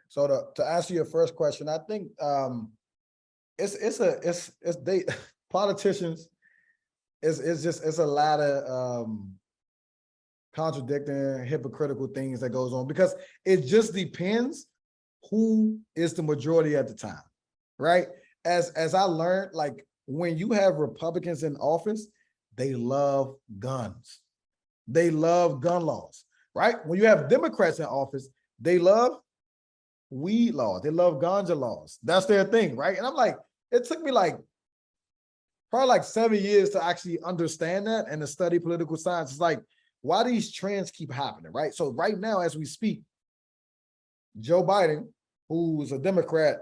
So to answer your first question, I think politicians. It's a lot of contradicting, hypocritical things that goes on because it just depends who is the majority at the time, right? As I learned, like when you have Republicans in office, they love guns. They love gun laws, right? When you have Democrats in office, they love weed laws. They love ganja laws. That's their thing, right? And I'm like, it took me probably 7 years to actually understand that and to study political science. It's like, why these trends keep happening, right? So right now, as we speak, Joe Biden, who's a Democrat,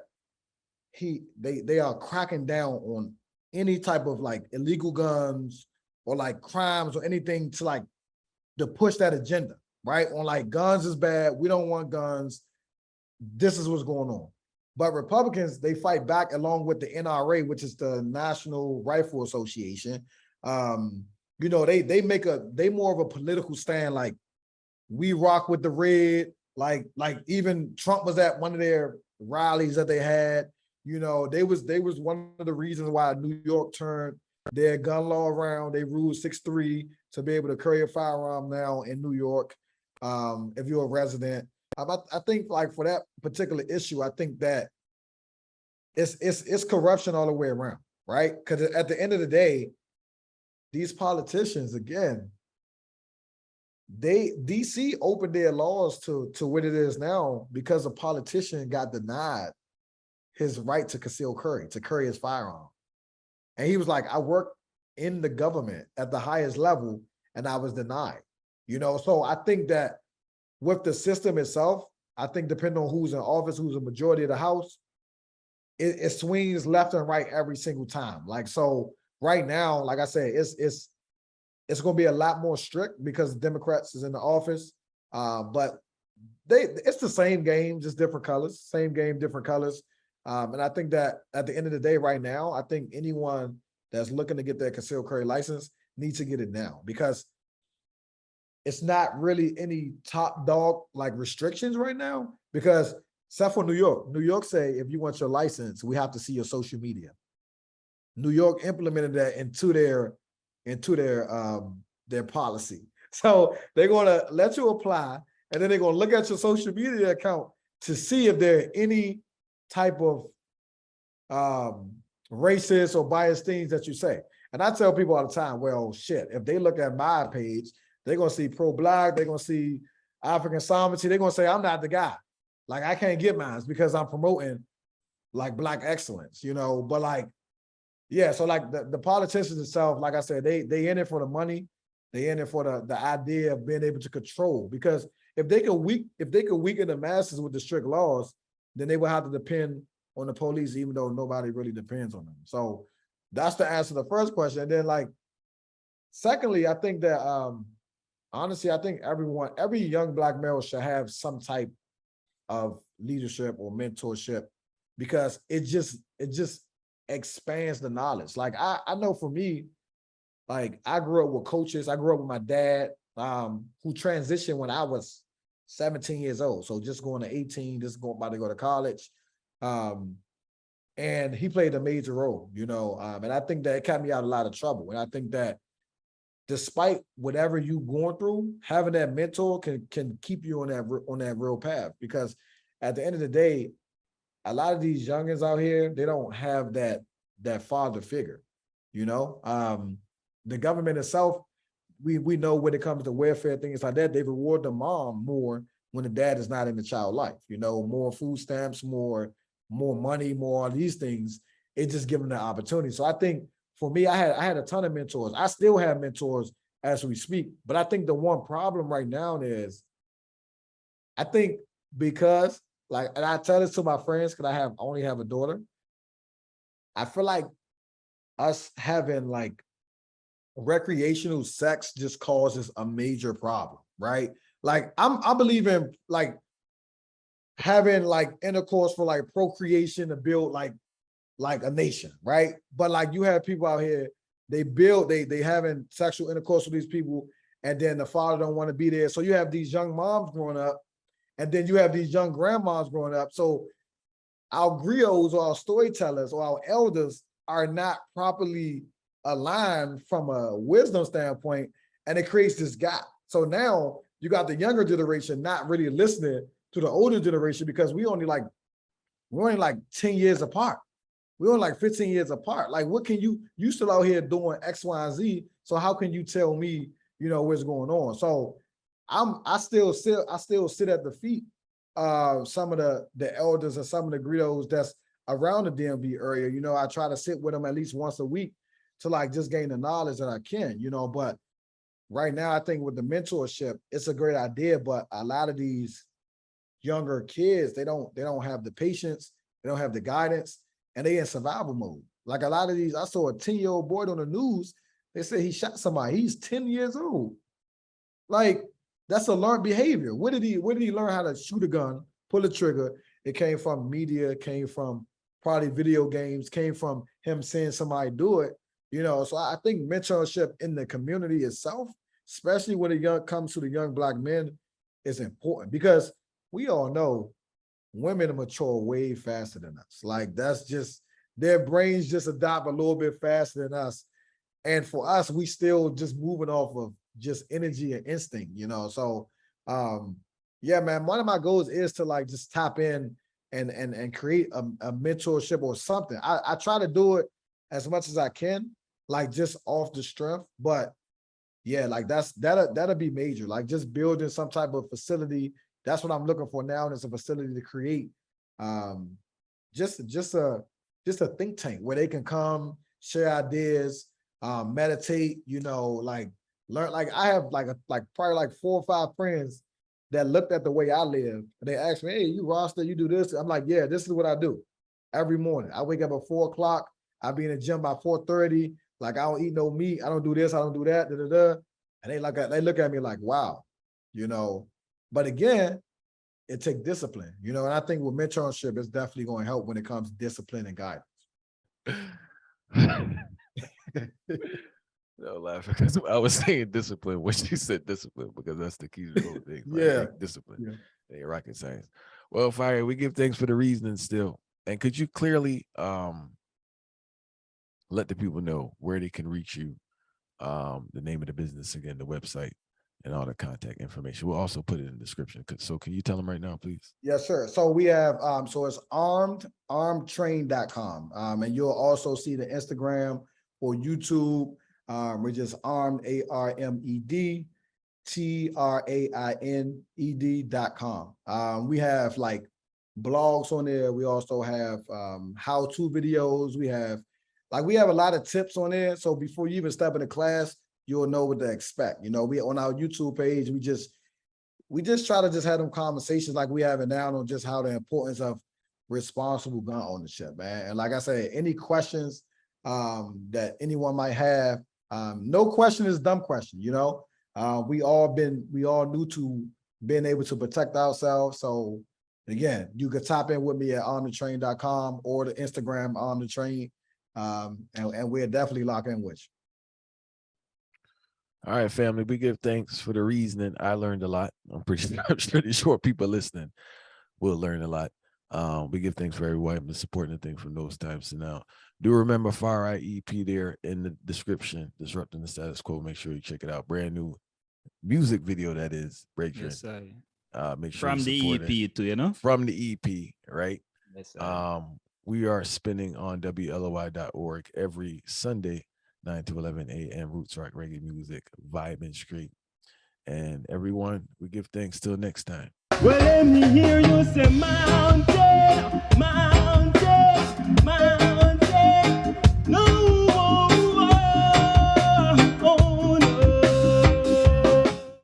they are cracking down on any type of like illegal guns or like crimes or anything to push that agenda, right? On like guns is bad. We don't want guns. This is what's going on. But Republicans, they fight back along with the NRA, which is the National Rifle Association. you know, they more of a political stand, like we rock with the red, like even Trump was at one of their rallies that they had. You know, they was one of the reasons why New York turned their gun law around. They ruled 6-3 to be able to carry a firearm now in New York, if you're a resident. I think like for that particular issue, I think that it's corruption all the way around, right? Because at the end of the day, these politicians, again, DC opened their laws to what it is now because a politician got denied his right to carry his firearm. And he was like, I work in the government at the highest level and I was denied, you know? So I think that with the system itself, I think depending on who's in office, who's a majority of the House, it swings left and right every single time. Like, so right now, like I said, it's going to be a lot more strict because Democrats is in the office, but it's the same game, just different colors, same game, different colors. And I think that at the end of the day right now, I think anyone that's looking to get their concealed carry license needs to get it now because it's not really any top dog like restrictions right now because except for New York say, if you want your license, we have to see your social media. New York implemented that into their policy. So they're going to let you apply and then they're going to look at your social media account to see if there are any type of racist or biased things that you say. And I tell people all the time, well, shit, if they look at my page, they're going to see pro-Black, they're going to see African sovereignty, they're going to say, I'm not the guy. Like, I can't get mine because I'm promoting like Black excellence, you know, but like, yeah, so like the politicians itself, like I said, they in it for the money, they in it for the idea of being able to control. Because if they could weaken the masses with the strict laws, then they will have to depend on the police, even though nobody really depends on them. So that's the answer to the first question. And then like, secondly, I think that honestly, I think every young Black male should have some type of leadership or mentorship because it just expands the knowledge. Like I know for me, like I grew up with coaches. I grew up with my dad, who transitioned when I was 17 years old. So just going to 18, about to go to college. And he played a major role, you know, and I think that it kept me out of a lot of trouble. And I think that despite whatever you're going through, having that mentor can keep you on that real path. Because at the end of the day, a lot of these youngins out here, they don't have that father figure, you know. The government itself, we know when it comes to welfare, things like that, they reward the mom more when the dad is not in the child life, you know, more food stamps, more money, more all these things. It just gives them the opportunity. So I think for me, I had a ton of mentors. I still have mentors as we speak, but I think the one problem right now is, I think because like, and I tell this to my friends because I only have a daughter. I feel like us having like recreational sex just causes a major problem, right? Like I believe in like having like intercourse for like procreation to build like a nation, right? But like you have people out here, they having sexual intercourse with these people, and then the father don't want to be there. So you have these young moms growing up, and then you have these young grandmas growing up. So our griots or our storytellers or our elders are not properly aligned from a wisdom standpoint, and it creates this gap. So now you got the younger generation not really listening to the older generation because we're only like 10 years apart. We're only like 15 years apart. Like, what can you still out here doing X, Y, and Z? So how can you tell me, you know, what's going on? So I still sit at the feet of some of the elders and some of the griots that's around the DMV area. You know, I try to sit with them at least once a week to like just gain the knowledge that I can, you know. But right now, I think with the mentorship, it's a great idea, but a lot of these younger kids, they don't have the patience, they don't have the guidance, and they in survival mode. Like a lot of these, I saw a 10-year-old boy on the news, they said he shot somebody, he's 10 years old. Like, that's a learned behavior. Where did he learn how to shoot a gun, pull a trigger? It came from media, it came from probably video games, came from him seeing somebody do it. So I think mentorship in the community itself, especially when it comes to the young Black men, is important because we all know women mature way faster than us. Like that's just, their brains just adopt a little bit faster than us. And for us, we still just moving off of just energy and instinct, So yeah, man, one of my goals is to like just tap in and create a mentorship or something. I try to do it as much as I can, like just off the strength. But yeah, like that'll be major. Like just building some type of facility. That's what I'm looking for now. And it's a facility to create just a think tank where they can come, share ideas, meditate, like learn. Like I have probably like 4 or 5 friends that looked at the way I live. And they asked me, hey, you roster, you do this. I'm like, yeah, this is what I do every morning. I wake up at 4 o'clock. I be in the gym by 4:30. Like I don't eat no meat. I don't do this. I don't do that. And they look at me like, wow, But again, it takes discipline, And I think with mentorship, it's definitely going to help when it comes to discipline and guidance. No, laughing because I was saying discipline when she said discipline because that's the key to the whole thing. Right? Yeah, like discipline. Yeah, rocket science. Well, Fire, we give thanks for the reasoning still. And could you clearly let the people know where they can reach you, the name of the business again, the website, and all the contact information. We'll also put it in the description. So can you tell them right now, please? Yes, sir. So we have, so it's armedtrained.com. And you'll also see the Instagram or YouTube. We're just armed, ARMED, TRAINED.com. We have like blogs on there. We also have how-to videos. We have a lot of tips on there. So before you even step into class, you'll know what to expect. We on our YouTube page, we just try to just have them conversations like we have it now on just how the importance of responsible gun ownership, man. And like I said, any questions that anyone might have, no question is a dumb question, we all new to being able to protect ourselves. So again, you can tap in with me at armedtrained.com or the Instagram armedtrained, and we're definitely locked in with you. All right, family, we give thanks for the reasoning. I learned a lot. I'm pretty sure people listening will learn a lot. We give thanks for everyone that's supporting the thing from those times to now. Do remember Fire EP there in the description, Disrupting the Status Quo. Make sure you check it out. Brand new music video that is breaking. Yes, make sure from the EP too, From the EP, right? Yes, we are spinning on WLOI.org every Sunday, 9 to 11 a.m. Roots Rock Reggae music, vibing straight. And everyone, we give thanks till next time. Well, let me hear you say mountain, mountain, mountain.